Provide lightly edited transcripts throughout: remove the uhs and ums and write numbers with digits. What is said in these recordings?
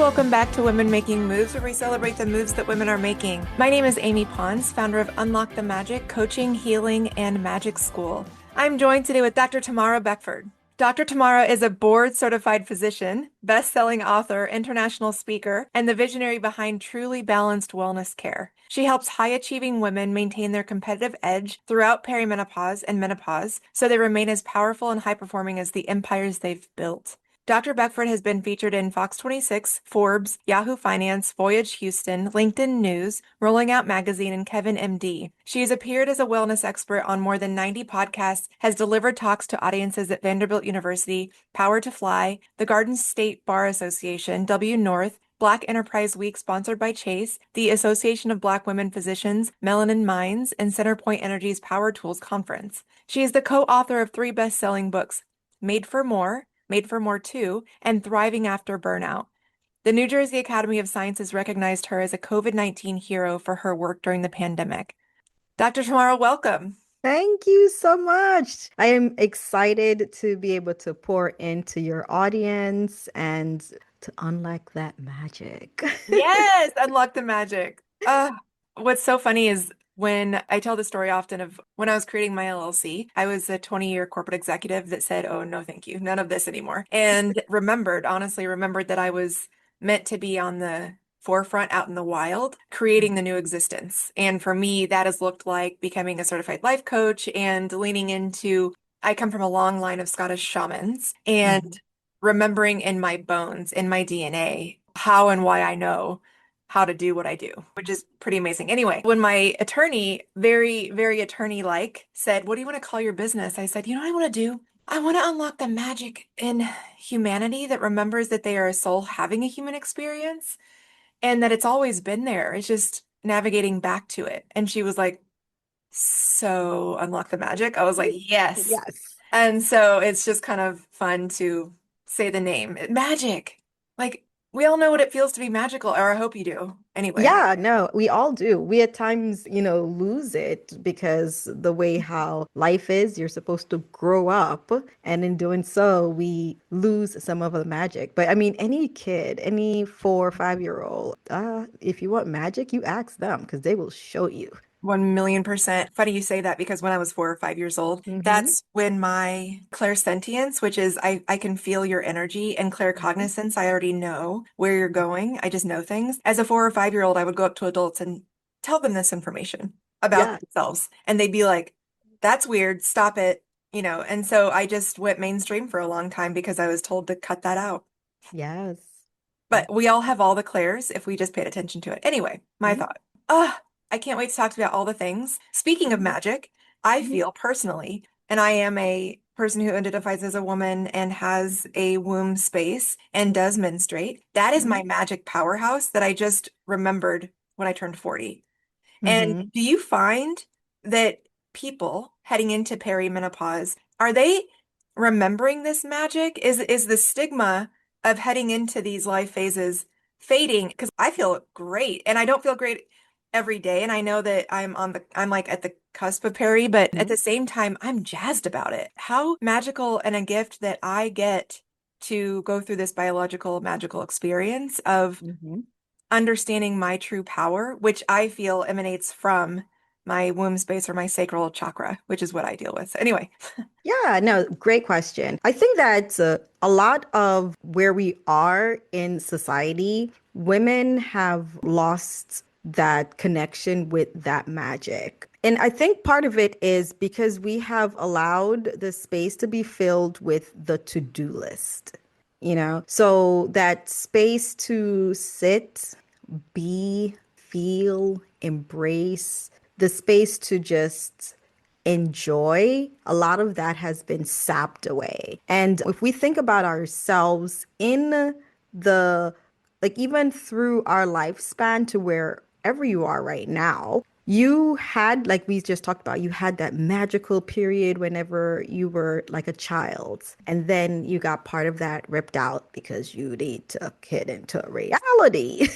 welcome back to Women Making Moves, where we celebrate the moves that women are making. My name is Amy Pons, founder of Unlock the Magic Coaching, Healing, and Magic School. I'm joined today with Dr. Tamara Beckford. Dr. Tamara is a board-certified physician, best-selling author, international speaker, and the visionary behind Truly Balanced Wellness Care. She helps high-achieving women maintain their competitive edge throughout perimenopause and menopause so they remain as powerful and high-performing as the empires they've built. Dr. Beckford has been featured in Fox 26, Forbes, Yahoo Finance, Voyage Houston, LinkedIn News, Rolling Out Magazine, and Kevin MD. She has appeared as a wellness expert on more than 90 podcasts, has delivered talks to audiences at Vanderbilt University, Power to Fly, the Garden State Bar Association, W North, Black Enterprise Week sponsored by Chase, the Association of Black Women Physicians, Melanin Minds, and Centerpoint Energy's Power Tools Conference. She is the co-author of 3 best-selling books, Made for More, Made for More 2, and Thriving After Burnout. The New Jersey Academy of Sciences recognized her as a COVID-19 hero for her work during the pandemic. Dr. Tamara, welcome. Thank you so much. I am excited to be able to pour into your audience and to unlock that magic. Yes, unlock the magic. What's so funny is when I tell the story often of when I was creating my LLC, I was a 20-year corporate executive that said, oh, no, thank you, none of this anymore. And honestly remembered that I was meant to be on the forefront out in the wild, creating the new existence. And for me, that has looked like becoming a certified life coach and leaning into, I come from a long line of Scottish shamans and Mhm. remembering in my bones, in my DNA, how and why I know how to do what I do, which is pretty amazing. Anyway, when my attorney, very, very attorney-like, said, what do you want to call your business? I said, you know what I want to do? I want to unlock the magic in humanity that remembers that they are a soul having a human experience and that it's always been there. It's just navigating back to it. And she was like, so unlock the magic. I was like, yes. Yes. And so it's just kind of fun to say the name. Magic. Like we all know what it feels to be magical, or I hope you do. Anyway, Yeah, no, we all do. We at times, lose it because the way how life is, you're supposed to grow up. And in doing so, we lose some of the magic. But I mean, any kid, any 4 or 5-year-old, if you want magic, you ask them because they will show you. 1,000,000%. Funny you say that because when I was 4 or 5 years old, Hmm. that's when my clairsentience, which is I can feel your energy, and claircognizance, I already know where you're going. I just know things. As a 4 or 5 year old, I would go up to adults and tell them this information about Yeah. themselves. And they'd be like, that's weird, stop it, you know. And so I just went mainstream for a long time because I was told to cut that out. Yes. But we all have all the clairs if we just paid attention to it. Anyway, my Mhm. thought. I can't wait to talk about all the things. Speaking of magic, I Mhm. feel personally, and I am a person who identifies as a woman and has a womb space and does menstruate. That is my Mhm. magic powerhouse that I just remembered when I turned 40. And Mhm. do you find that people heading into perimenopause, are they remembering this magic? Is the stigma of heading into these life phases fading? Because I feel great and I don't feel great every day. And I know that I'm like at the cusp of peri, but at Mhm. the same time, I'm jazzed about it. How magical and a gift that I get to go through this biological magical experience of Mhm. understanding my true power, which I feel emanates from my womb space or my sacral chakra, which is what I deal with. So anyway, Yeah, no, great question. I think that a lot of where we are in society, women have lost that connection with that magic. And I think part of it is because we have allowed the space to be filled with the to-do list, So that space to sit, be, feel, embrace, the space to just enjoy, a lot of that has been sapped away. And if we think about ourselves in the, like, even through our lifespan to wherever you are right now, you had, like we just talked about, you had that magical period whenever you were like a child. And then you got part of that ripped out because you need to get into reality.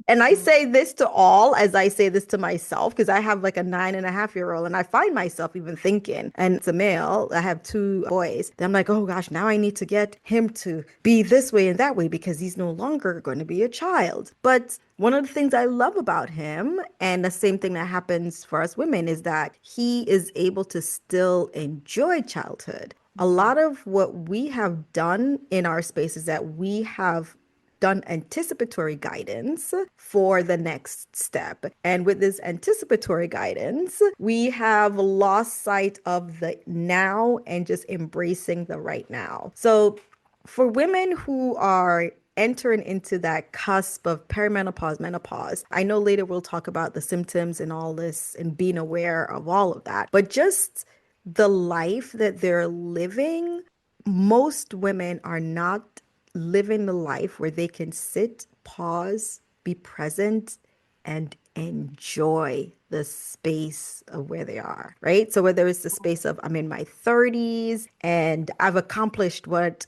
And I say this to all as I say this to myself, because I have like a 9.5-year-old and I find myself even thinking, and it's a male, I have two boys. I'm like, oh gosh, now I need to get him to be this way and that way because he's no longer going to be a child. But one of the things I love about him, and the same thing that happens for us women, is that he is able to still enjoy childhood. A lot of what we have done in our space is that we have done anticipatory guidance for the next step. And with this anticipatory guidance, we have lost sight of the now and just embracing the right now. So for women who are entering into that cusp of perimenopause, menopause, I know later we'll talk about the symptoms and all this and being aware of all of that, but just the life that they're living, most women are not living the life where they can sit, pause, be present, and enjoy the space of where they are, right? So whether it's the space of I'm in my 30s and I've accomplished what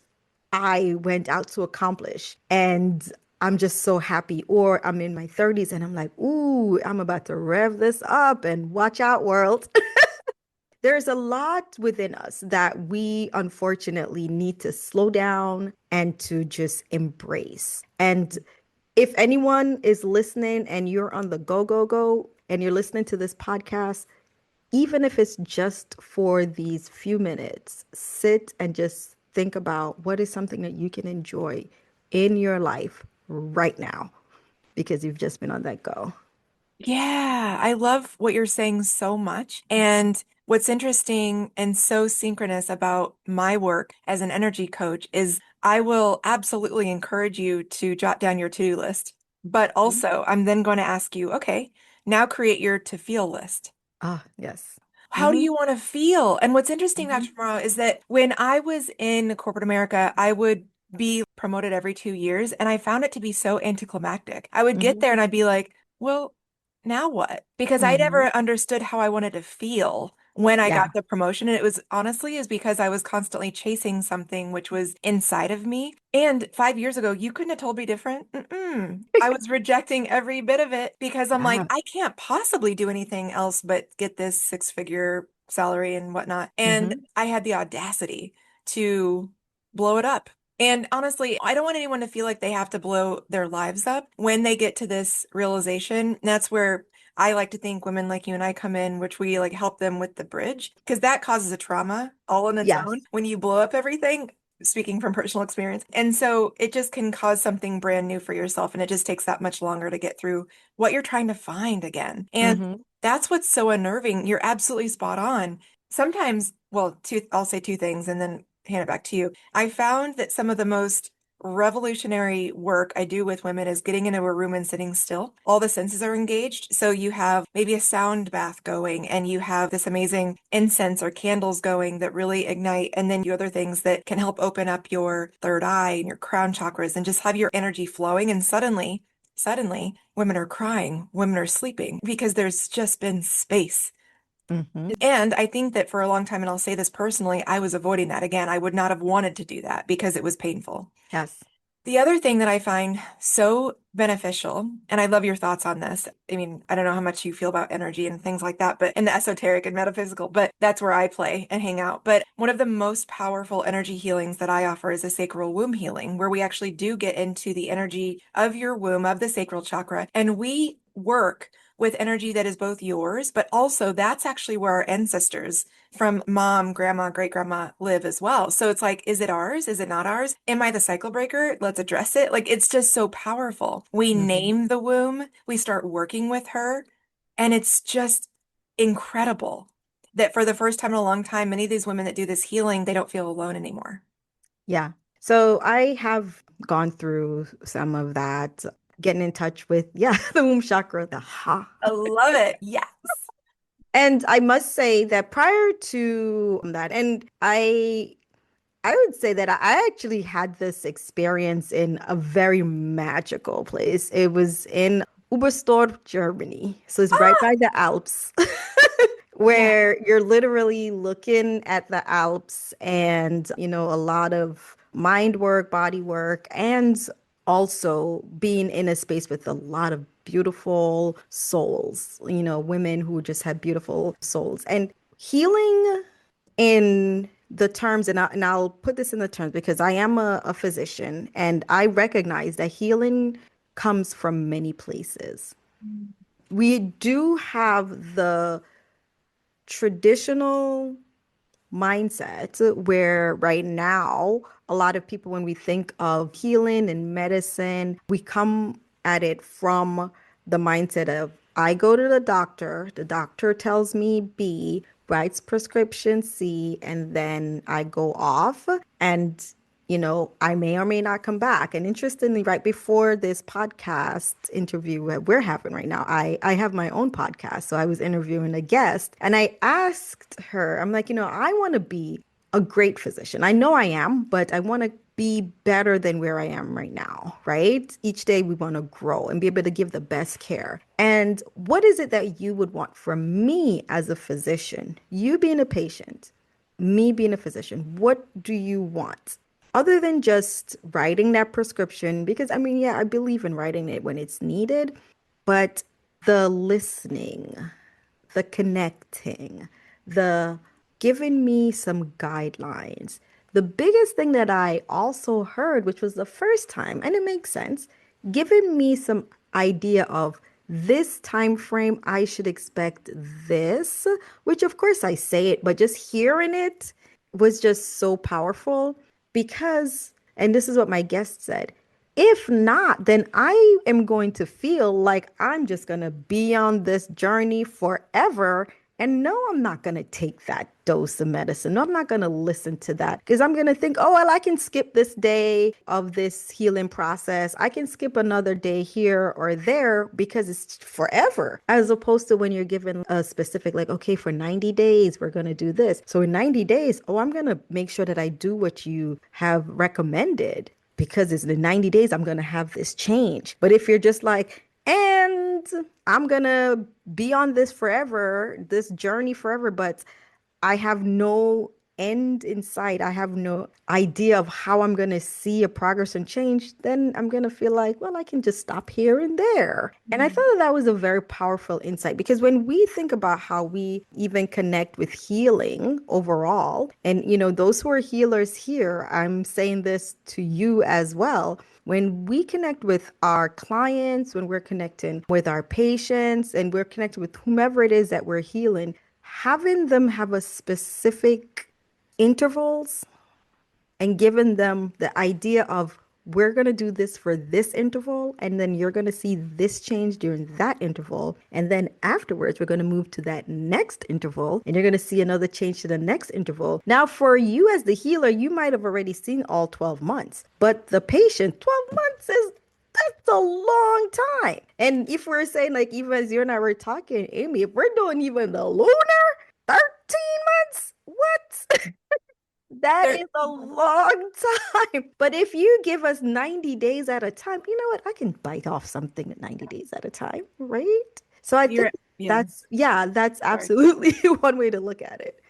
I went out to accomplish and I'm just so happy, or I'm in my 30s and I'm like, ooh, I'm about to rev this up and watch out, world. There's a lot within us that we unfortunately need to slow down and to just embrace. And if anyone is listening and you're on the go, go, go, and you're listening to this podcast, even if it's just for these few minutes, sit and just think about what is something that you can enjoy in your life right now because you've just been on that go. Yeah, I love what you're saying so much. And what's interesting and so synchronous about my work as an energy coach is I will absolutely encourage you to jot down your to-do list. But Mhm. also, I'm then going to ask you, okay, now create your to feel list. Ah, yes. How do Mm-hmm. you want to feel? And what's interesting, Mm-hmm. Dr. Morrow, is that when I was in corporate America, I would be promoted every 2 years, and I found it to be so anticlimactic. I would get Mm-hmm. there and I'd be like, well, now what? Because I Mm-hmm. never understood how I wanted to feel when I got Yeah. the promotion. And it was honestly is because I was constantly chasing something which was inside of me. And 5 years ago, you couldn't have told me different. Mm-mm. I was rejecting every bit of it because I'm like, Yeah. I can't possibly do anything else but get this six-figure salary and whatnot. And Mm-hmm. I had the audacity to blow it up. And honestly, I don't want anyone to feel like they have to blow their lives up when they get to this realization. That's where I like to think women like you and I come in, which we like help them with the bridge, because that causes a trauma all on its Yes. own when you blow up everything, speaking from personal experience. And so it just can cause something brand new for yourself. And it just takes that much longer to get through what you're trying to find again. And Mm-hmm. that's what's so unnerving. You're absolutely spot on. Sometimes, well, I'll say two things and then hand it back to you. I found that some of the most revolutionary work I do with women is getting into a room and sitting still. All the senses are engaged. So you have maybe a sound bath going and you have this amazing incense or candles going that really ignite. And then you other things that can help open up your third eye and your crown chakras and just have your energy flowing. And suddenly, women are crying, women are sleeping because there's just been space. Mm-hmm. And I think that for a long time, and I'll say this personally, I was avoiding that. Again, I would not have wanted to do that because it was painful. Yes. The other thing that I find so beneficial, and I love your thoughts on this. I mean, I don't know how much you feel about energy and things like that, but in the esoteric and metaphysical, but that's where I play and hang out. But one of the most powerful energy healings that I offer is a sacral womb healing, where we actually do get into the energy of your womb, of the sacral chakra, and we work with energy that is both yours, but also that's actually where our ancestors from mom, grandma, great grandma live as well. So it's like, is it ours? Is it not ours? Am I the cycle breaker? Let's address it. Like, it's just so powerful. We Mm-hmm. name the womb, we start working with her, and it's just incredible that for the first time in a long time, many of these women that do this healing, they don't feel alone anymore. Yeah. So I have gone through some of that, getting in touch with, yeah, the womb chakra, the ha. I love it. Yes. And I must say that prior to that, and I would say that I actually had this experience in a very magical place. It was in Oberstdorf, Germany. So it's right by the Alps, Yeah. where you're literally looking at the Alps and, a lot of mind work, body work, and also being in a space with a lot of beautiful souls, women who just have beautiful souls. And healing in the terms, and I'll put this in the terms because I am a physician and I recognize that healing comes from many places. We do have the traditional mindset where right now a lot of people, when we think of healing and medicine, we come at it from the mindset of I go to the doctor tells me B, writes prescription C, and then I go off and I may or may not come back. And interestingly, right before this podcast interview that we're having right now, I have my own podcast. So I was interviewing a guest and I asked her, I'm like, I want to be a great physician. I know I am, but I want to be better than where I am right now, right? Each day we want to grow and be able to give the best care. And what is it that you would want from me as a physician? You being a patient, me being a physician, what do you want? Other than just writing that prescription, because I mean, yeah, I believe in writing it when it's needed, but the listening, the connecting, the giving me some guidelines. The biggest thing that I also heard, which was the first time, and it makes sense, giving me some idea of this time frame, I should expect this, which of course I say it, but just hearing it was just so powerful because, and this is what my guest said, if not, then I am going to feel like I'm just going to be on this journey forever. And no, I'm not going to take that dose of medicine. No, I'm not going to listen to that because I'm going to think, oh, well, I can skip this day of this healing process. I can skip another day here or there because it's forever. As opposed to when you're given a specific, like, okay, for 90 days, we're going to do this. So in 90 days, oh, I'm going to make sure that I do what you have recommended because it's the 90 days I'm going to have this change. But if you're just like, and I'm going to be on this forever, this journey forever, but I have no end in sight. I have no idea of how I'm going to see a progress and change. Then I'm going to feel like, well, I can just stop here and there. And I thought that that was a very powerful insight because when we think about how we even connect with healing overall, and those who are healers here, I'm saying this to you as well. When we connect with our clients, when we're connecting with our patients, and we're connecting with whomever it is that we're healing, having them have a specific intervals and giving them the idea of we're going to do this for this interval and then you're going to see this change during that interval and then afterwards we're going to move to that next interval and you're going to see another change to the next interval. Now for you as the healer, you might have already seen all 12 months, but the patient, 12 months is that's a long time. And if we're saying, like, even as you and I were talking, Amy, if we're doing even the lunar 13 months, what? That There, is a long time. But if you give us 90 days at a time, you know what? I can bite off something at 90 days at a time, right? So I think yeah. that's Sorry. absolutely one way to look at it.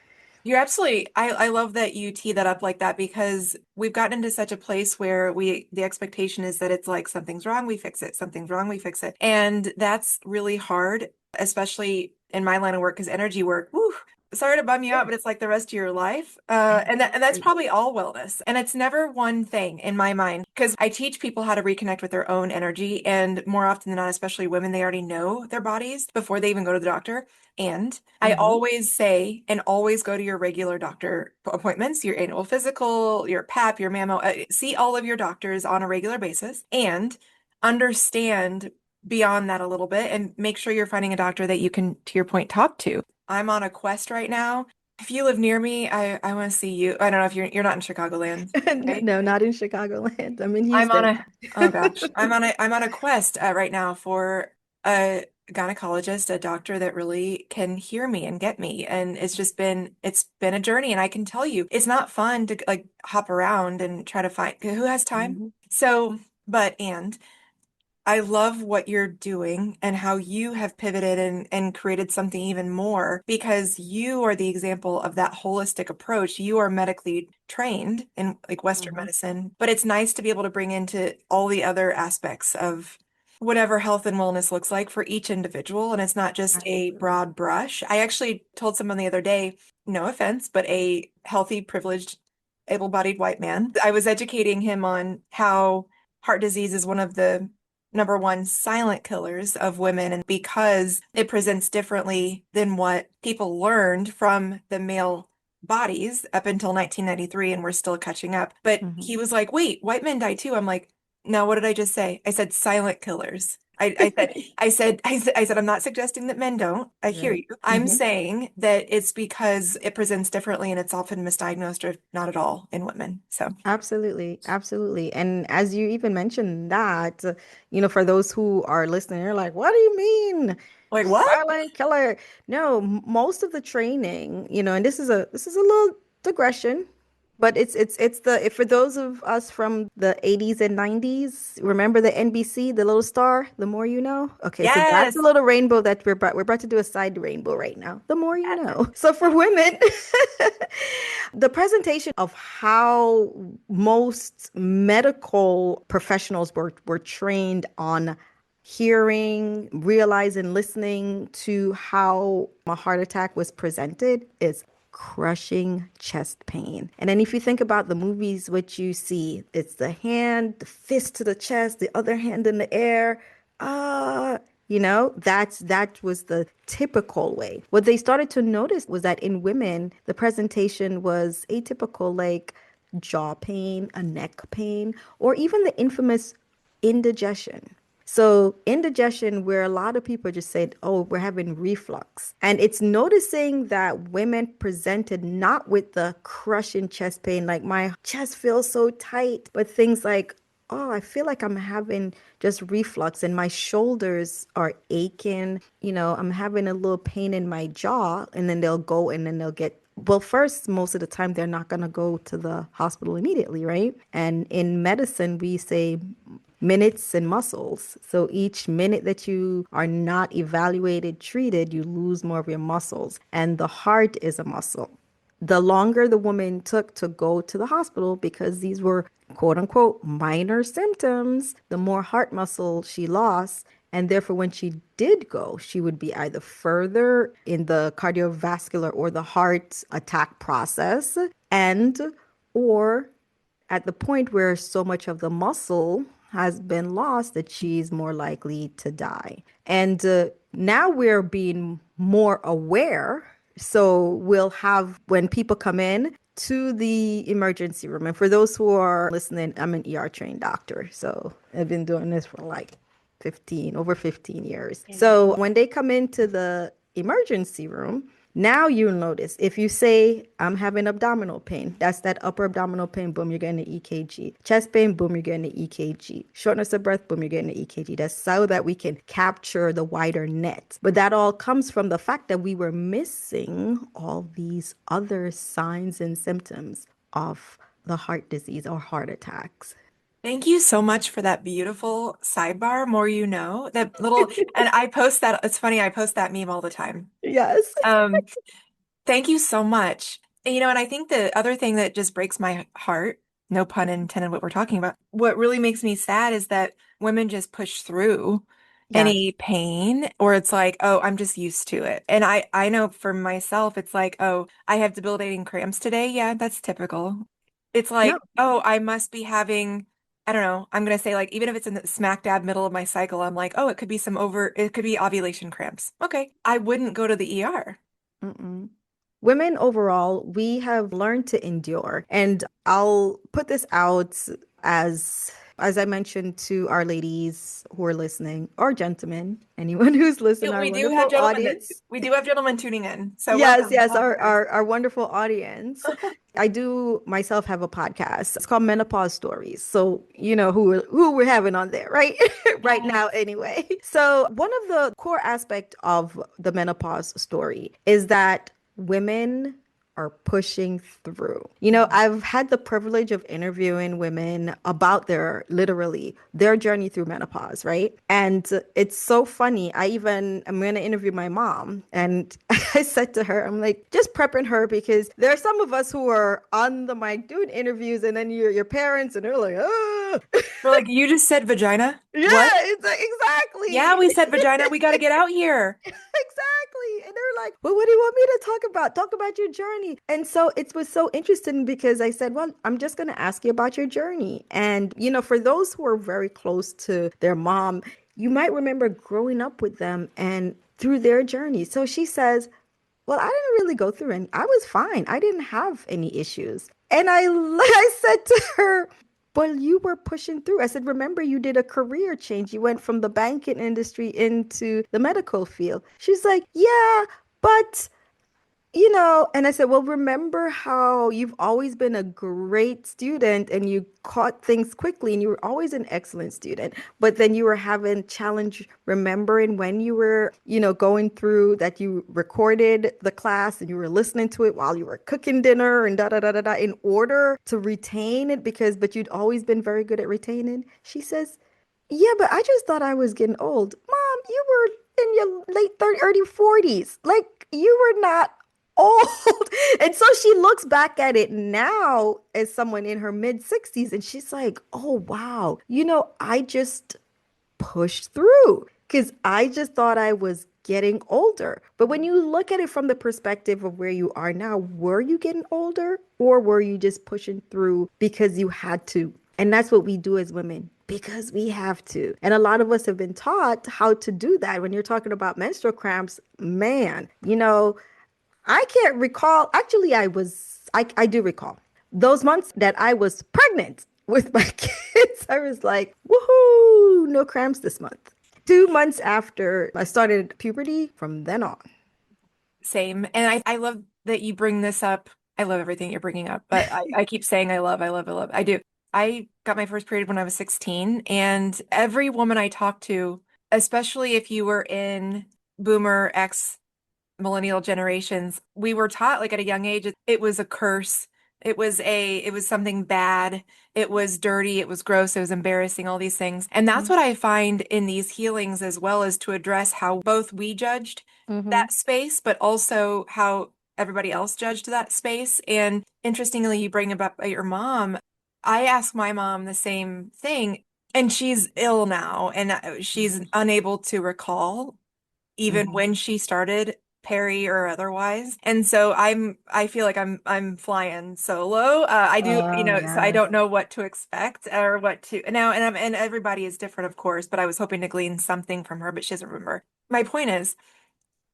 You're absolutely, I love that you tee that up like that because we've gotten into such a place where the expectation is that it's like something's wrong, we fix it, something's wrong, we fix it. And that's really hard, especially in my line of work, because energy work, whew, sorry to bum you out, but it's like the rest of your life. And that's probably all wellness. And it's never one thing in my mind, because I teach people how to reconnect with their own energy. And more often than not, especially women, they already know their bodies before they even go to the doctor. And I Mm-hmm. always say, and always go to your regular doctor appointments, your annual physical, your PAP, your mammo, see all of your doctors on a regular basis and understand beyond that a little bit and make sure you're finding a doctor that you can, to your point, talk to. I'm on a quest right now. If you live near me, I want to see you. I don't know if you're not in Chicagoland, right? No, not in Chicagoland. I'm in I'm on Houston. a oh gosh, I'm on a quest right now for a gynecologist, a doctor that really can hear me and get me. And it's been a journey. And I can tell you, it's not fun to like hop around and try to find who has time. Mhm. So, and I love what you're doing and how you have pivoted and created something even more because you are the example of that holistic approach. You are medically trained in like Western Mhm. medicine, but it's nice to be able to bring into all the other aspects of whatever health and wellness looks like for each individual. And it's not just a Absolutely. broad brush. I actually told someone the other day, no offense, but a healthy, privileged, able-bodied white man. I was educating him on how heart disease is one of the number one silent killers of women. And because it presents differently than what people learned from the male bodies up until 1993, and we're still catching up. But Mhm. he was like, wait, white men die too. I'm like, no, what did I just say? I said silent killers. I said, I'm not suggesting that men don't. I hear Right. you. I'm Mhm. saying that it's because it presents differently and it's often misdiagnosed or not at all in women. So, Absolutely, absolutely. And as you even mentioned that, for those who are listening, they're like, what do you mean? like, what? Silent killer. No, most of the training, and this is a little digression, but it's the if for those of us from the 80s and 90s, remember the NBC, the little star, the more you know. Okay, so that's a Yes. little rainbow that we're about to do a side rainbow right now. The more you know. So for women, the presentation of how most medical professionals were trained on hearing, realizing, listening to how a heart attack was presented is crushing chest pain. And then if you think about the movies, what you see, it's the hand, the fist to the chest, the other hand in the air. Ah, that was the typical way. What they started to notice was that in women, the presentation was atypical, like jaw pain, a neck pain, or even the infamous indigestion. So indigestion, where a lot of people just said, oh, we're having reflux. And it's noticing that women presented not with the crushing chest pain, like my chest feels so tight, but things like, oh, I feel like I'm having just reflux and my shoulders are aching. I'm having a little pain in my jaw. And then they'll go and then they'll get well, first, most of the time, they're not going to go to the hospital immediately, right? And in medicine, we say minutes and muscles. So each minute that you are not evaluated, treated, you lose more of your muscles. And the heart is a muscle. The longer the woman took to go to the hospital, because these were quote unquote minor symptoms, the more heart muscle she lost. And therefore, when she did go, she would be either further in the cardiovascular or the heart attack process, and or at the point where so much of the muscle has been lost that she's more likely to die. And now we're being more aware. So we'll have when people come in to the emergency room. And for those who are listening, I'm an ER trained doctor. So I've been doing this for like over 15 years. So when they come into the emergency room, now you'll notice if you say, I'm having abdominal pain, that's that upper abdominal pain, boom, you're getting an EKG. Chest pain, boom, you're getting an EKG. Shortness of breath, boom, you're getting an EKG. That's so that we can capture the wider net. But that all comes from the fact that we were missing all these other signs and symptoms of the heart disease or heart attacks. Thank you so much for that beautiful sidebar. More you know. That little, and I post that, it's funny, I post that meme all the time. Yes. Um, Thank you so much. And I think the other thing that just breaks my heart, no pun intended what we're talking about, what really makes me sad is that women just push through Yes. any pain, or it's like, oh, I'm just used to it. And I know for myself, it's like, oh, I have debilitating cramps today. Yeah, that's typical. It's No. like, oh, I must be having, I don't know, I'm gonna say like, even if it's in the smack dab middle of my cycle, I'm like, oh, it could be ovulation cramps. Okay. I wouldn't go to the ER. Mm-mm. Women overall, we have learned to endure. And I'll put this out as I mentioned to our ladies who are listening, or gentlemen, anyone who's listening, our We do have wonderful gentlemen that audience. we do have gentlemen tuning in. So Yes, welcome, yes, all our, boys. our our wonderful audience. I do myself have a podcast. It's called Menopause Stories. So you know who we're having on there, right? Right Yes. now, anyway. So one of the core aspect of the menopause story is that women are pushing through. You know, I've had the privilege of interviewing women about literally their journey through menopause, right? And it's so funny. I'm going to interview my mom. And I said to her, I'm like, just prepping her because there are some of us who are on the mic doing interviews and then your parents and they're like, oh, We're like, you just said vagina? yeah, What? it's like, Yeah, exactly. we said vagina. We got to get out here. Exactly. And they're like, well, what do you want me to talk about? Talk about your journey. And so it was so interesting because I said, well, I'm just going to ask you about your journey. And, you know, for those who are very close to their mom, you might remember growing up with them and through their journey. So she says, well, I didn't really go through any. I was fine. I didn't have any issues. And I said to her, well, you were pushing through. I said, remember, you did a career change. You went from the banking industry into the medical field. She's like, yeah, but and I said, well, remember how you've always been a great student and you caught things quickly and you were always an excellent student, but then you were having challenge remembering when you were, going through that you recorded the class and you were listening to it while you were cooking dinner and da da da da da in order to retain it but you'd always been very good at retaining. She says, yeah, but I just thought I was getting old. Mom, you were in your late 30s, early 40s. Like you were not old. And so she looks back at it now as someone in her mid 60s and she's like, oh, wow, I just pushed through because I just thought I was getting older. But when you look at it from the perspective of where you are now, were you getting older or were you just pushing through because you had to? And that's what we do as women because we have to. And a lot of us have been taught how to do that. When you're talking about menstrual cramps, man, I can't recall. Actually, I do recall those months that I was pregnant with my kids. I was like, woohoo, no cramps this month. 2 months after I started puberty, from then on. Same. And I love that you bring this up. I love everything you're bringing up, but I keep saying I love, I love, I love. I do. I got my first period when I was 16, and every woman I talk to, especially if you were in boomer X millennial generations, we were taught like at a young age, it was a curse. It was something bad. It was dirty. It was gross. It was embarrassing, all these things. And that's what I find in these healings as well as to address how both we judged Mm-hmm. that space, but also how everybody else judged that space. And interestingly, you bring up your mom. I asked my mom the same thing, and she's ill now, and she's unable to recall even Mm-hmm. when she started Perry or otherwise. And so I feel like I'm flying solo. I do, Oh, so I yes. don't know what to expect or what to now, and everybody is different, of course, but I was hoping to glean something from her, but she doesn't remember. My point is,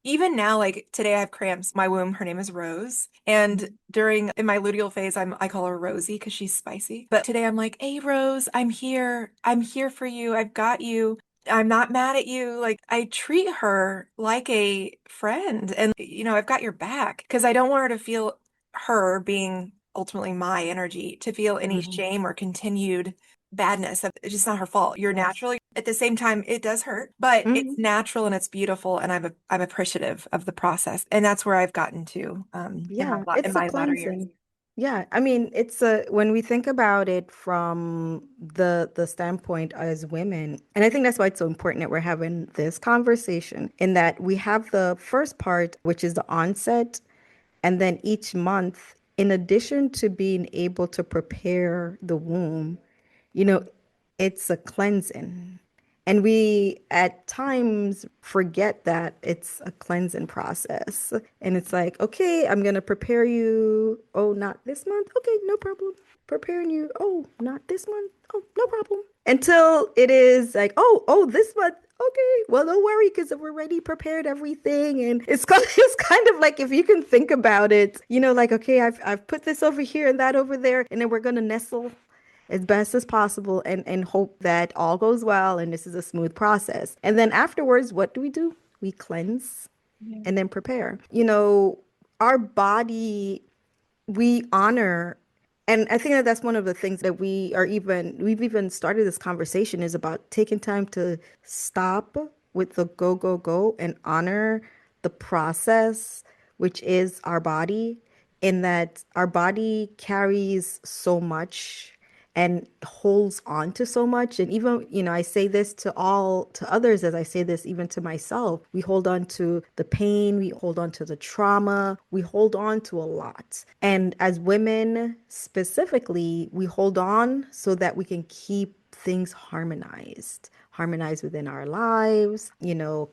even now, like today I have cramps. My womb, her name is Rose. And in my luteal phase, I call her Rosie because she's spicy. But today I'm like, hey Rose, I'm here. I'm here for you. I've got you. I'm not mad at you. Like I treat her like a friend and I've got your back because I don't want her to feel her being ultimately my energy to feel any Mm-hmm. shame or continued badness. It's just not her fault. You're Yes. natural. At the same time, it does hurt, but Mm-hmm. it's natural and it's beautiful, and I'm appreciative of the process, and that's where I've gotten to Yeah, in it's a my latter years. cleansing. Yeah, I mean, it's a when we think about it from the standpoint as women, and I think that's why it's so important that we're having this conversation in that we have the first part, which is the onset, and then each month, in addition to being able to prepare the womb, you know, it's a cleansing. And we at times forget that it's a cleansing process. And it's like, okay, I'm going to prepare you. Oh, not this month. Okay, no problem. Preparing you. Oh, not this month. Oh, no problem. Until it is like, oh, this month. Okay, well, don't worry because I've already prepared everything. And it's kind of like if you can think about it, like, okay, I've put this over here and that over there, and then we're going to nestle as best as possible and hope that all goes well and this is a smooth process. And then afterwards, what do? We cleanse Yeah. and then prepare. Our body, we honor. And I think that that's one of the things that we've even started this conversation is about taking time to stop with the go, go, go and honor the process, which is our body. in that our body carries so much and holds on to so much. And even, I say this to others as I say this even to myself. We hold on to the pain, we hold on to the trauma, we hold on to a lot. And as women specifically, we hold on so that we can keep things harmonized within our lives,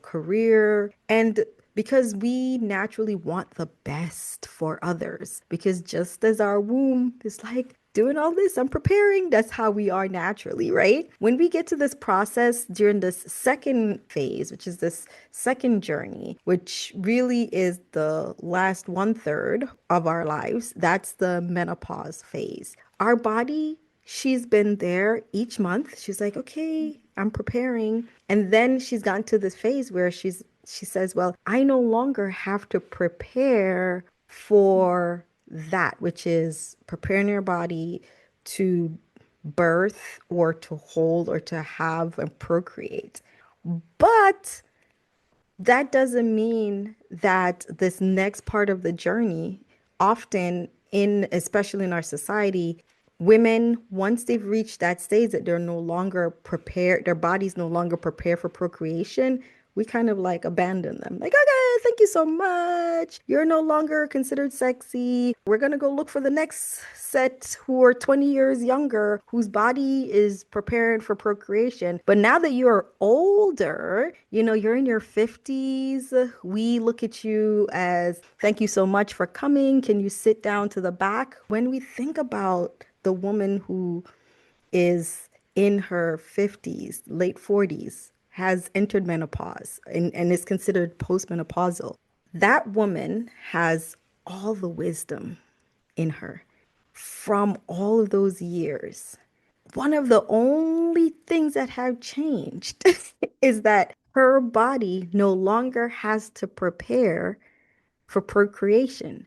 career, and because we naturally want the best for others. Because just as our womb is like doing all this, I'm preparing, that's how we are naturally, right? When we get to this process during this second phase, which is this second journey, which really is the last one third of our lives, that's the menopause phase. Our body, she's been there each month. She's like, okay, I'm preparing. And then she's gotten to this phase where she says, well, I no longer have to prepare for that, which is preparing your body to birth or to hold or to have and procreate. But that doesn't mean that this next part of the journey, often especially in our society, women, once they've reached that stage that they're no longer prepared, their bodies no longer prepare for procreation, we kind of like abandon them. Like, okay, thank you so much. You're no longer considered sexy. We're going to go look for the next set who are 20 years younger, whose body is prepared for procreation. But now that you're older, you're in your 50s, we look at you as, thank you so much for coming. Can you sit down to the back? When we think about the woman who is in her 50s, late 40s, has entered menopause and is considered postmenopausal, that woman has all the wisdom in her from all of those years. One of the only things that have changed is that her body no longer has to prepare for procreation.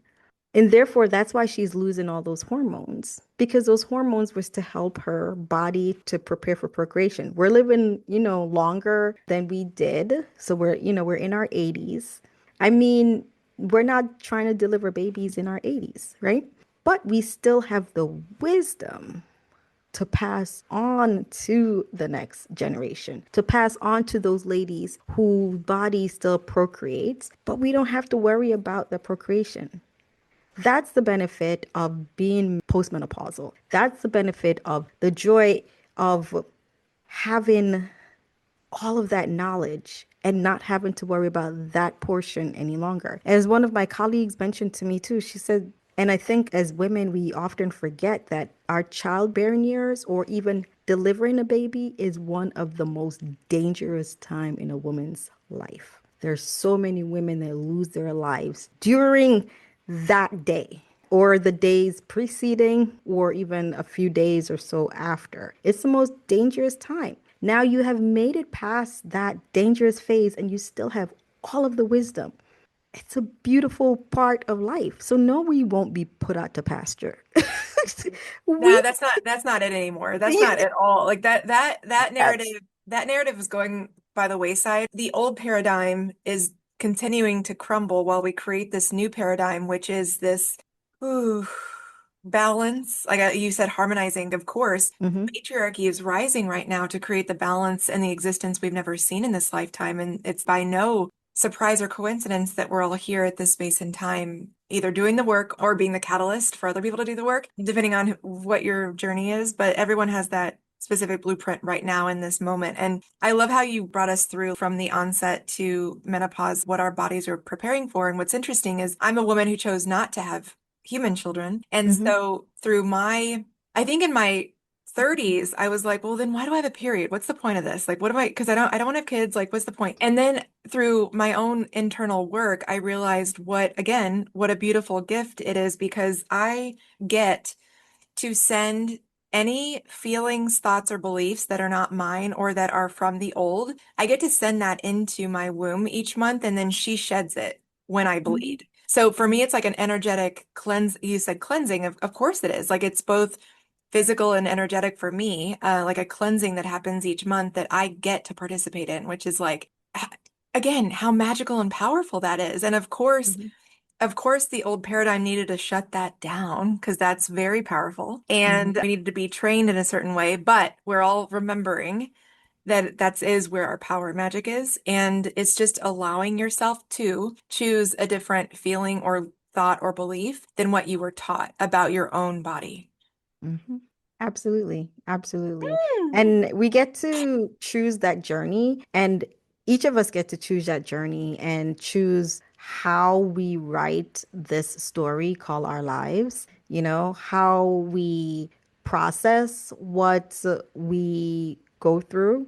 And therefore, that's why she's losing all those hormones, because those hormones was to help her body to prepare for procreation. We're living, longer than we did. So we're in our 80s. I mean, we're not trying to deliver babies in our 80s, right? But we still have the wisdom to pass on to the next generation, to pass on to those ladies whose body still procreates, but we don't have to worry about the procreation. That's the benefit of being postmenopausal. That's the benefit of the joy of having all of that knowledge and not having to worry about that portion any longer. As one of my colleagues mentioned to me too, she said, and I think as women, we often forget that our childbearing years or even delivering a baby is one of the most dangerous time in a woman's life. There's so many women that lose their lives during that day or the days preceding or even a few days or so after. It's the most dangerous time. Now you have made it past that dangerous phase and you still have all of the wisdom. It's a beautiful part of life. So no, we won't be put out to pasture. Nah, we that's not it anymore. That's not at all. Like that narrative is going by the wayside. The old paradigm is continuing to crumble while we create this new paradigm, which is this ooh, balance. Like you said, harmonizing, of course. Mhm. Patriarchy is rising right now to create the balance and the existence we've never seen in this lifetime. And it's by no surprise or coincidence that we're all here at this space and time, either doing the work or being the catalyst for other people to do the work, depending on what your journey is. But everyone has that specific blueprint right now in this moment. And I love how you brought us through from the onset to menopause, what our bodies are preparing for. And what's interesting is I'm a woman who chose not to have human children. And Mhm. so I think in my 30s, I was like, well, then why do I have a period? What's the point of this? Like, what do because I don't want to have kids. Like, what's the point? And then through my own internal work, I realized what a beautiful gift it is because I get to send any feelings, thoughts, or beliefs that are not mine or that are from the old. I get to send that into my womb each month, and then she sheds it when I bleed. So for me, it's like an energetic cleanse. You said cleansing. Of course it is. Like it's both physical and energetic for me, like a cleansing that happens each month that I get to participate in, which is like, again, how magical and powerful that is. And of course, Mhm. Of course, the old paradigm needed to shut that down because that's very powerful. And Mhm. we needed to be trained in a certain way, but we're all remembering that that is where our power magic is. And it's just allowing yourself to choose a different feeling or thought or belief than what you were taught about your own body. hmm Absolutely. Absolutely. Mm. And we get to choose that journey, and each of us get to choose that journey and choose how we write this story called our lives, how we process what we go through.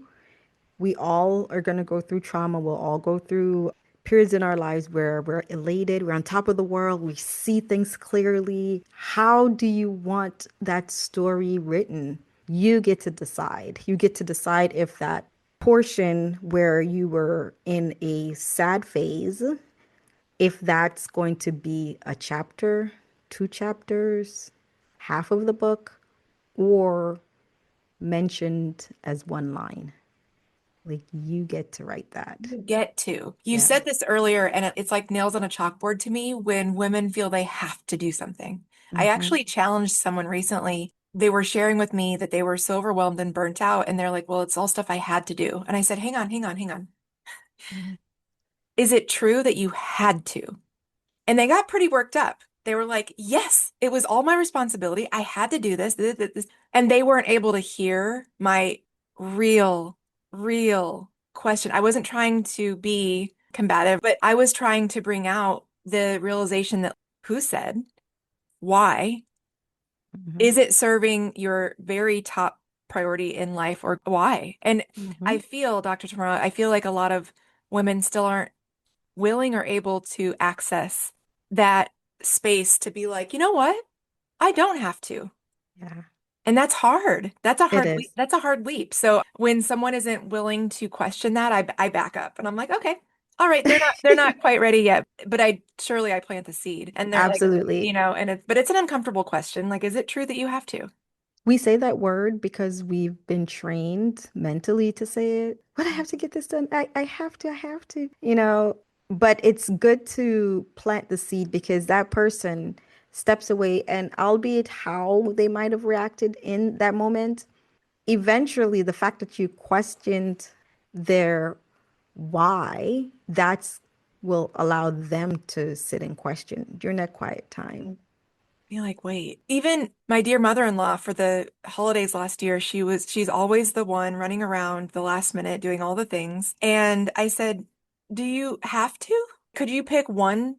We all are going to go through trauma. We'll all go through periods in our lives where we're elated, we're on top of the world, we see things clearly. How do you want that story written? You get to decide. You get to decide if that portion where you were in a sad phase, if that's going to be a chapter, two chapters, half of the book, or mentioned as one line. Like you get to write that. You get to. You Yeah. said this earlier, and it's like nails on a chalkboard to me when women feel they have to do something. I hmm actually challenged someone recently. They were sharing with me that they were so overwhelmed and burnt out, and they're like, well, it's all stuff I had to do. And I said, hang on, hang on, hang on. hmm Is it true that you had to? And they got pretty worked up. They were like, yes, it was all my responsibility. I had to do this, this, this, this. And they weren't able to hear my real, real question. I wasn't trying to be combative, but I was trying to bring out the realization that who said, why? hmm Is it serving your very top priority in life or why? And hmm I feel, Dr. Tamara, I feel like a lot of women still aren't willing or able to access that space to be like, you know what? I don't have to. Yeah, And that's hard. That's a it hard leap. is. That's a hard leap. So when someone isn't willing to question that, I back up and I'm like, okay, all right, they're not quite ready yet, but I plant the seed and they're like, Absolutely. and it's an uncomfortable question. Like, is it true that you have to? We say that word because we've been trained mentally to say it. But I have to get this done. I have to, I have to, But it's good to plant the seed because that person steps away, and albeit how they might have reacted in that moment, eventually the fact that you questioned their why, that's will allow them to sit and question during that quiet time. Be like, wait, even my dear mother-in-law for the holidays last year, she's always the one running around the last minute doing all the things. And I said, do you have to? Could you pick one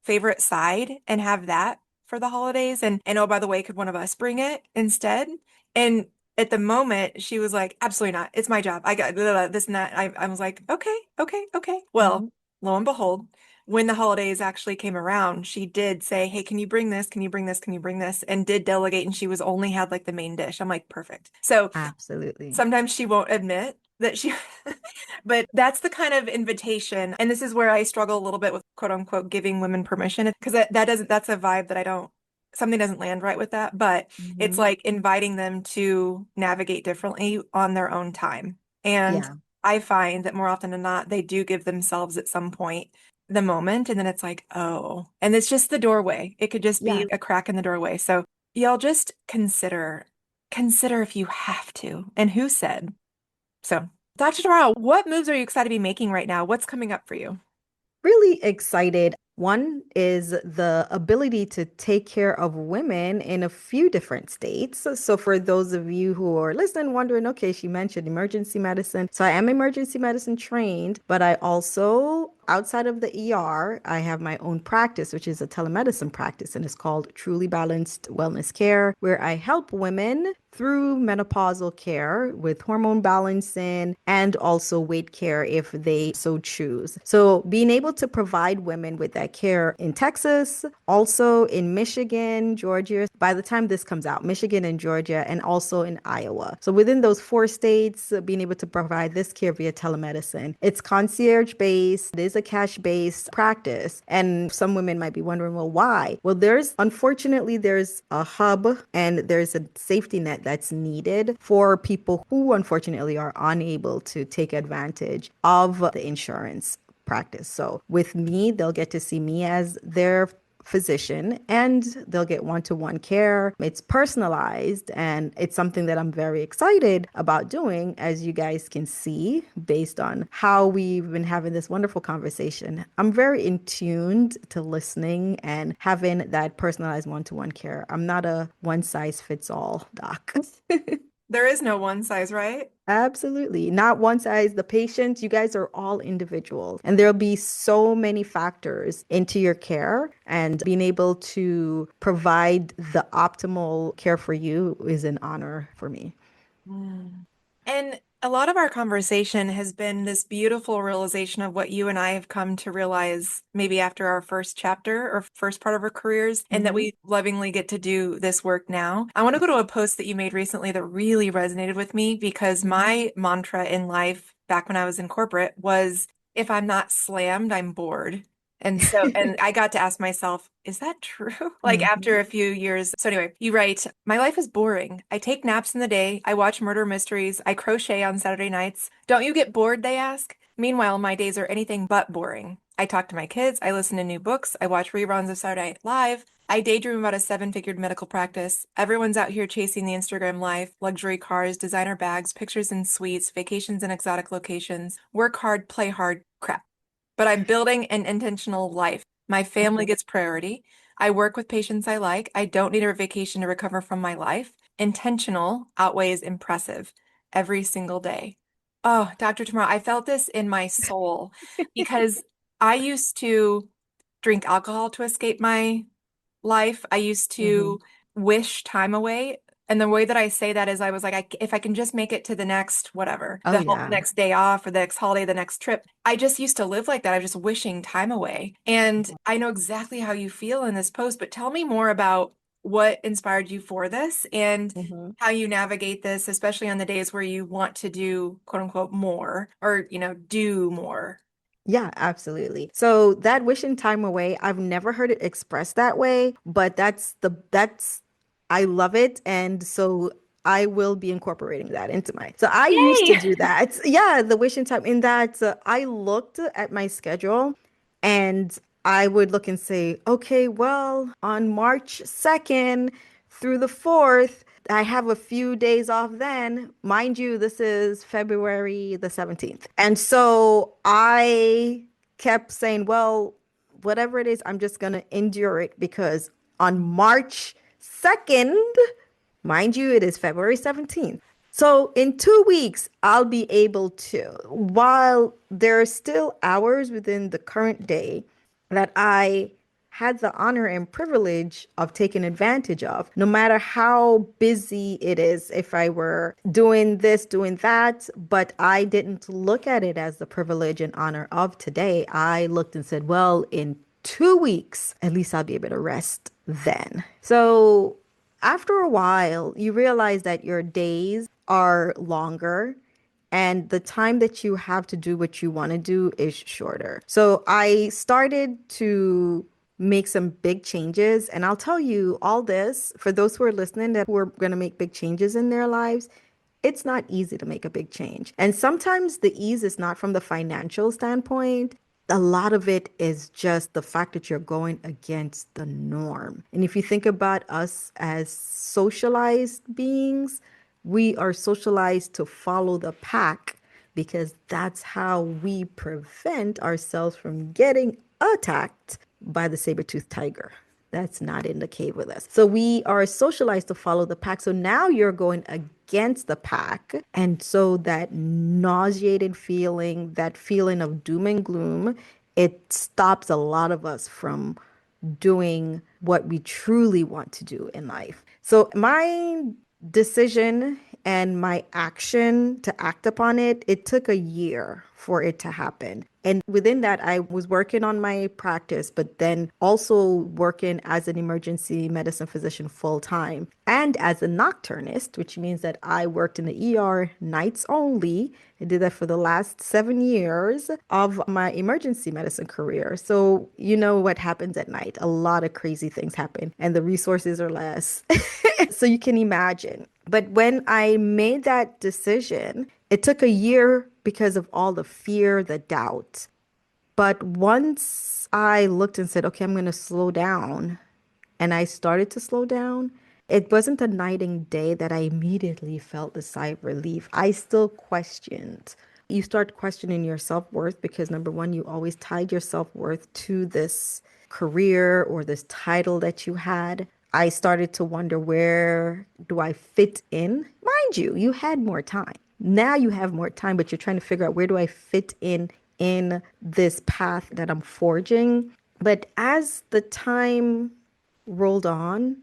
favorite side and have that for the holidays? And oh, by the way, could one of us bring it instead? And at the moment, she was like, absolutely not. It's my job. I got blah, blah, blah, this and that. I was like, okay, okay, okay. Well, Mhm. lo and behold, when the holidays actually came around, she did say, hey, can you bring this? Can you bring this? Can you bring this? And did delegate. And she was only had like the main dish. I'm like, perfect. So Absolutely. sometimes she won't admit that she, but that's the kind of invitation. And this is where I struggle a little bit with quote unquote giving women permission because that doesn't, that's a vibe that I don't, something doesn't land right with that. But it's hmm like inviting them to navigate differently on their own time. And Yeah. I find that more often than not, they do give themselves at some point the moment. And then it's like, oh, and it's just the doorway. It could just be Yeah. a crack in the doorway. So y'all just consider if you have to and who said. So, Dr. Tomorrow, what moves are you excited to be making right now? What's coming up for you? Really excited. One is the ability to take care of women in a few different states. So, for those of you who are listening, wondering, okay, she mentioned emergency medicine. So, I am emergency medicine trained, but I also, outside of the ER, I have my own practice, which is a telemedicine practice, and it's called Truly Balanced Wellness Care, where I help women through menopausal care with hormone balancing and also weight care if they so choose. So, being able to provide women with that care in Texas, also in Michigan, Georgia, by the time this comes out, Michigan and Georgia, and also in Iowa. So, within those four states, being able to provide this care via telemedicine. It's concierge based, it is a cash based practice. And some women might be wondering, well, why? Well, unfortunately, there's a hub and there's a safety net that's needed for people who unfortunately are unable to take advantage of the insurance practice. So with me, they'll get to see me as their physician and they'll get one-to-one care. It's personalized and it's something that I'm very excited about doing, as you guys can see based on how we've been having this wonderful conversation. I'm very in tuned to listening and having that personalized one-to-one care. I'm not a one size fits all doc. There is no one size, right? Absolutely. Not one size. The patients, you guys are all individuals, and there'll be so many factors into your care, and being able to provide the optimal care for you is an honor for me. Mm. And a lot of our conversation has been this beautiful realization of what you and I have come to realize maybe after our first chapter or first part of our careers, and that Hmm. we lovingly get to do this work now. I want to go to a post that you made recently that really resonated with me because my mantra in life back when I was in corporate was if I'm not slammed, I'm bored. And I got to ask myself, is that true? Like Hmm. after a few years. So anyway, you write, my life is boring. I take naps in the day. I watch murder mysteries. I crochet on Saturday nights. Don't you get bored? They ask. Meanwhile, my days are anything but boring. I talk to my kids. I listen to new books. I watch reruns of Saturday Night Live. I daydream about a seven-figured medical practice. Everyone's out here chasing the Instagram life, luxury cars, designer bags, pictures in suites, vacations in exotic locations. Work hard, play hard, crap. But I'm building an intentional life. My family gets priority. I work with patients I like. I don't need a vacation to recover from my life. Intentional outweighs impressive every single day. Oh, Dr. Tamara, I felt this in my soul because I used to drink alcohol to escape my life. I used Hmm. to wish time away. And the way that I say that is I was like, if I can just make it to the next whatever, Oh, the yeah. next day off or the next holiday, the next trip. I just used to live like that. I was just wishing time away. And I know exactly how you feel in this post, but tell me more about what inspired you for this and Hmm. how you navigate this, especially on the days where you want to do quote unquote more or, do more. Yeah, absolutely. So that wishing time away, I've never heard it expressed that way, but I love it. And so I will be incorporating that into my. So I used to Yay! do that. Yeah, the wishing time in that I looked at my schedule and I would look and say, okay, well, on March 2nd through the 4th, I have a few days off then. Mind you, this is February the 17th. And so I kept saying, well, whatever it is, I'm just going to endure it because on March 2nd, mind you, it is February 17th. So in 2 weeks, I'll be able to, while there are still hours within the current day that I had the honor and privilege of taking advantage of, no matter how busy it is, if I were doing this, doing that, but I didn't look at it as the privilege and honor of today. I looked and said, well, in 2 weeks, at least I'll be able to rest then. So after a while, you realize that your days are longer and the time that you have to do what you want to do is shorter. So I started to make some big changes. And I'll tell you all this for those who are listening that who are going to make big changes in their lives. It's not easy to make a big change. And sometimes the ease is not from the financial standpoint. A lot of it is just the fact that you're going against the norm. And if you think about us as socialized beings, we are socialized to follow the pack because that's how we prevent ourselves from getting attacked by the saber-toothed tiger. That's not in the cave with us. So we are socialized to follow the pack. So now you're going against the pack. And so that nauseating feeling, that feeling of doom and gloom, it stops a lot of us from doing what we truly want to do in life. So my decision and my action to act upon it, it took a year for it to happen. And within that, I was working on my practice, but then also working as an emergency medicine physician full time and as a nocturnist, which means that I worked in the ER nights only. I did that for the last 7 years of my emergency medicine career. So, you know what happens at night. A lot of crazy things happen, and the resources are less. So you can imagine. But when I made that decision, it took a year because of all the fear, the doubt. But once I looked and said, okay, I'm going to slow down, and I started to slow down, it wasn't a night and day that I immediately felt the sigh of relief. I still questioned. You start questioning your self-worth because number one, you always tied your self-worth to this career or this title that you had. I started to wonder, where do I fit in? Mind you, you had more time. Now you have more time, but you're trying to figure out, where do I fit in this path that I'm forging? But as the time rolled on,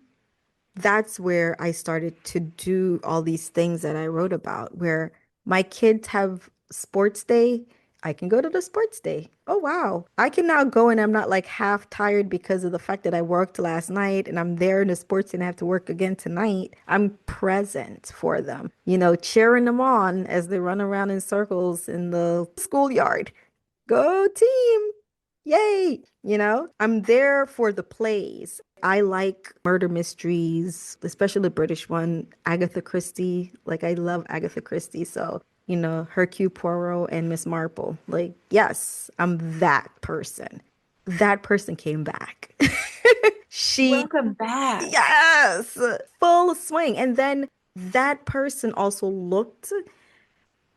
that's where I started to do all these things that I wrote about, where my kids have sports day. I can go to the sports day. Oh, wow. I can now go and I'm not like half tired because of the fact that I worked last night and I'm there in the sports and I have to work again tonight. I'm present for them, cheering them on as they run around in circles in the schoolyard. Go team. Yay. I'm there for the plays. I like murder mysteries, especially the British one, Agatha Christie. Like, I love Agatha Christie. So, Hercule Poirot and Miss Marple. Like, yes, I'm that person. That person came back. She, Welcome back. yes, full swing. And then that person also looked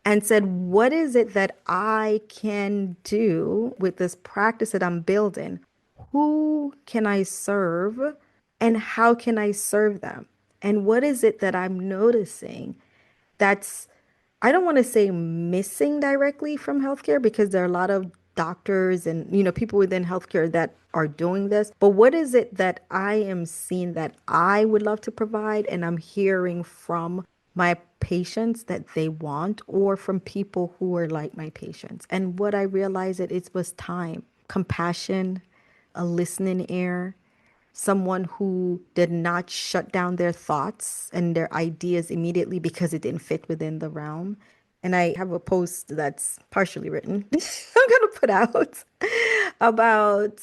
and said, what is it that I can do with this practice that I'm building? Who can I serve and how can I serve them? And what is it that I'm noticing that's, I don't want to say missing directly from healthcare, because there are a lot of doctors and people within healthcare that are doing this, but what is it that I am seeing that I would love to provide and I'm hearing from my patients that they want, or from people who are like my patients? And what I realized, that it was time, compassion, a listening ear, someone who did not shut down their thoughts and their ideas immediately because it didn't fit within the realm. And I have a post that's partially written, I'm going to put out about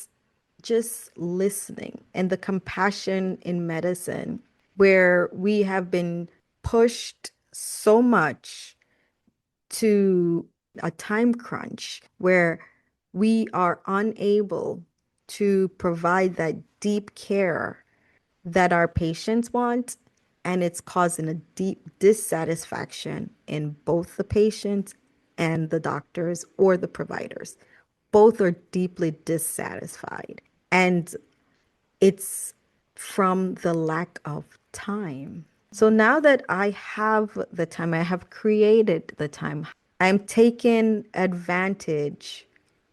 just listening and the compassion in medicine, where we have been pushed so much to a time crunch where we are unable to provide that deep care that our patients want. And it's causing a deep dissatisfaction in both the patients and the doctors or the providers. Both are deeply dissatisfied. And it's from the lack of time. So now that I have the time, I have created the time, I'm taking advantage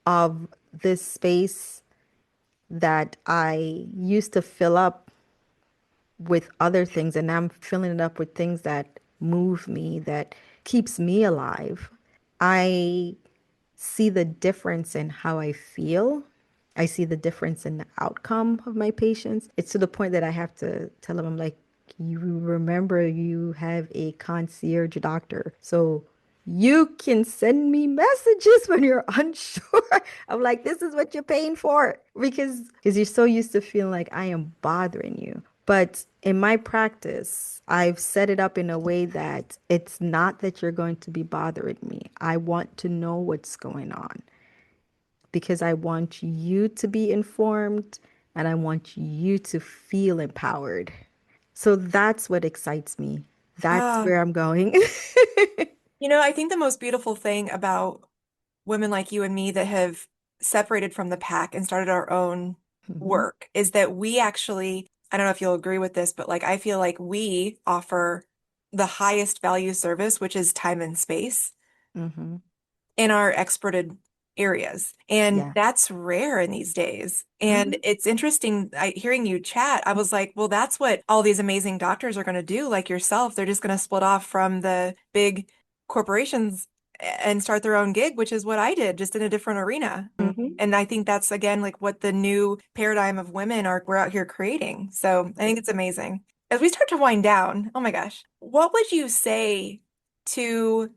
of this space that I used to fill up with other things, and I'm filling it up with things that move me, that keeps me alive. I see the difference in how I feel. I see the difference in the outcome of my patients. It's to the point that I have to tell them, I'm like, you remember you have a concierge doctor. So you can send me messages when you're unsure. I'm like, this is what you're paying for, because you're so used to feeling like I am bothering you. But in my practice, I've set it up in a way that it's not that you're going to be bothering me. I want to know what's going on because I want you to be informed and I want you to feel empowered. So that's what excites me. That's Ah, where I'm going. I think the most beautiful thing about women like you and me that have separated from the pack and started our own Mhm, work is that we actually, I don't know if you'll agree with this, but like I feel like we offer the highest value service, which is time and space mhm. in our experted areas. And Yeah. that's rare in these days. And Mhm, it's interesting, hearing you chat, I was like, well, that's what all these amazing doctors are going to do, like yourself. They're just going to split off from the big corporations and start their own gig, which is what I did, just in a different arena. mhm. And I think that's again like what the new paradigm of women are we're out here creating. So I think it's amazing. As we start to wind down, oh my gosh, what would you say to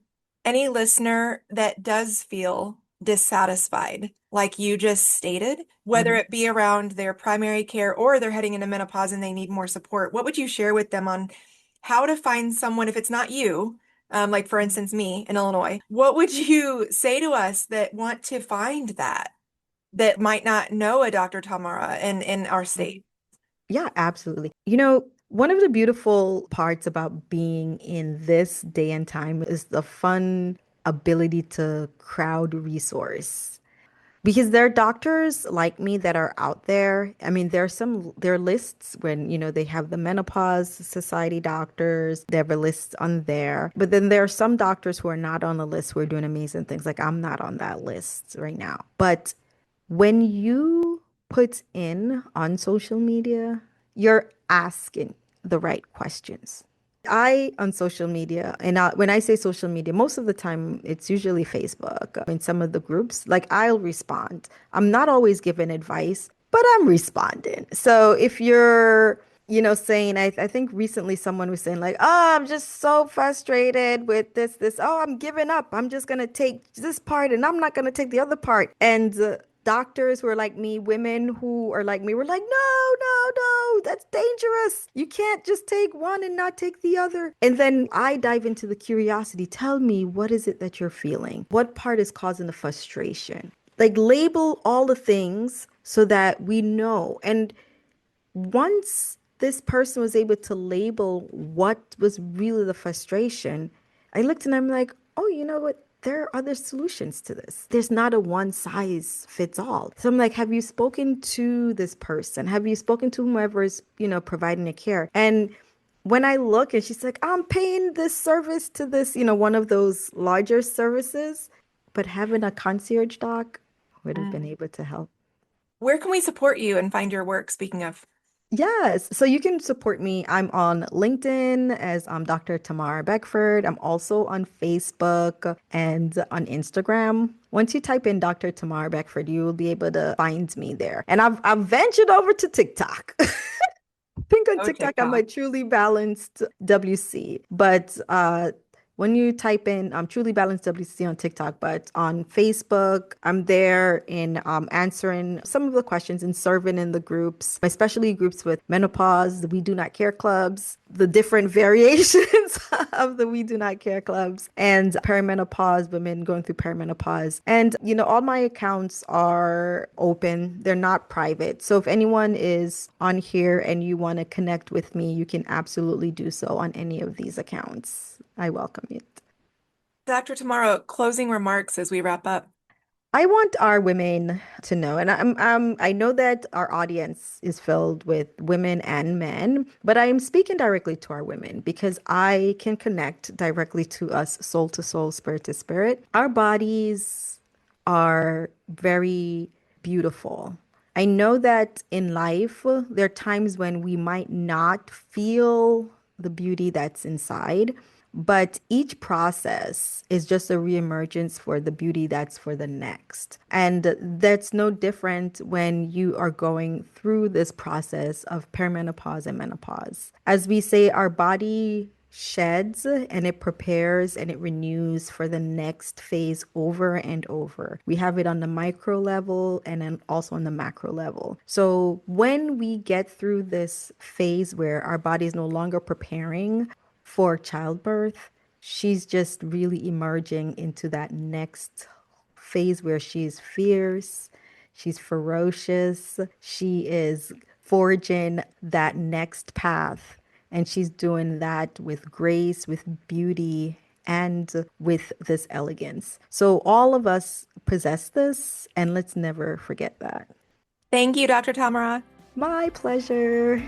any listener that does feel dissatisfied, like you just stated, whether Mhm. it be around their primary care or they're heading into menopause and they need more support, what would you share with them on how to find someone if it's not you? Like for instance, me in Illinois, what would you say to us that want to find that? that might not know a Dr. Tamara in our state. Yeah, absolutely. One of the beautiful parts about being in this day and time is the fun ability to crowd resource. Because there are doctors like me that are out there. I mean, there are lists when, they have the Menopause Society doctors, they have a list on there. But then there are some doctors who are not on the list who are doing amazing things. Like I'm not on that list right now. But when you put in on social media, you're asking the right questions. On social media, and when I say social media, most of the time it's usually Facebook. In some of the groups, like I'll respond. I'm not always giving advice, but I'm responding. So if you're, saying, I think recently someone was saying, like, oh, I'm just so frustrated with this. Oh, I'm giving up. I'm just going to take this part and I'm not going to take the other part. And doctors who are like me, women who are like me, were like, no, no, no, that's dangerous. You can't just take one and not take the other. And then I dive into the curiosity. Tell me, what is it that you're feeling? What part is causing the frustration? Like, label all the things so that we know. And once this person was able to label what was really the frustration, I looked and I'm like, oh, you know what? There are other solutions to this. There's not a one size fits all. So I'm like, have you spoken to this person? Have you spoken to whomever is, providing the care? And when I look and she's like, I'm paying this service to this, one of those larger services, but having a concierge doc would have been Mm. able to help. Where can we support you and find your work, speaking of? Yes. So you can support me. I'm on LinkedIn as Dr. Tamara Beckford. I'm also on Facebook and on Instagram. Once you type in Dr. Tamara Beckford, you will be able to find me there. And I've ventured over to TikTok. Think on Oh, TikTok, I'm a TikTok. truly balanced WC. But when you type in truly balanced WC on TikTok, but on Facebook, I'm there in answering some of the questions and serving in the groups, especially groups with menopause, the We Do Not Care clubs, the different variations of the We Do Not Care clubs, and perimenopause, women going through perimenopause. And, all my accounts are open, they're not private. So if anyone is on here and you want to connect with me, you can absolutely do so on any of these accounts. I welcome it. Dr. Tamara, closing remarks as we wrap up. I want our women to know, and I know that our audience is filled with women and men, but I am speaking directly to our women because I can connect directly to us, soul to soul, spirit to spirit. Our bodies are very beautiful. I know that in life, there are times when we might not feel the beauty that's inside, but each process is just a reemergence for the beauty that's for the next. And that's no different when you are going through this process of perimenopause and menopause. As we say, our body sheds and it prepares and it renews for the next phase over and over. We have it on the micro level and then also on the macro level. So when we get through this phase where our body is no longer preparing for childbirth, she's just really emerging into that next phase where she's fierce, she's ferocious, she is forging that next path. And she's doing that with grace, with beauty, and with this elegance. So all of us possess this, and let's never forget that. Thank you, Dr. Tamara. My pleasure.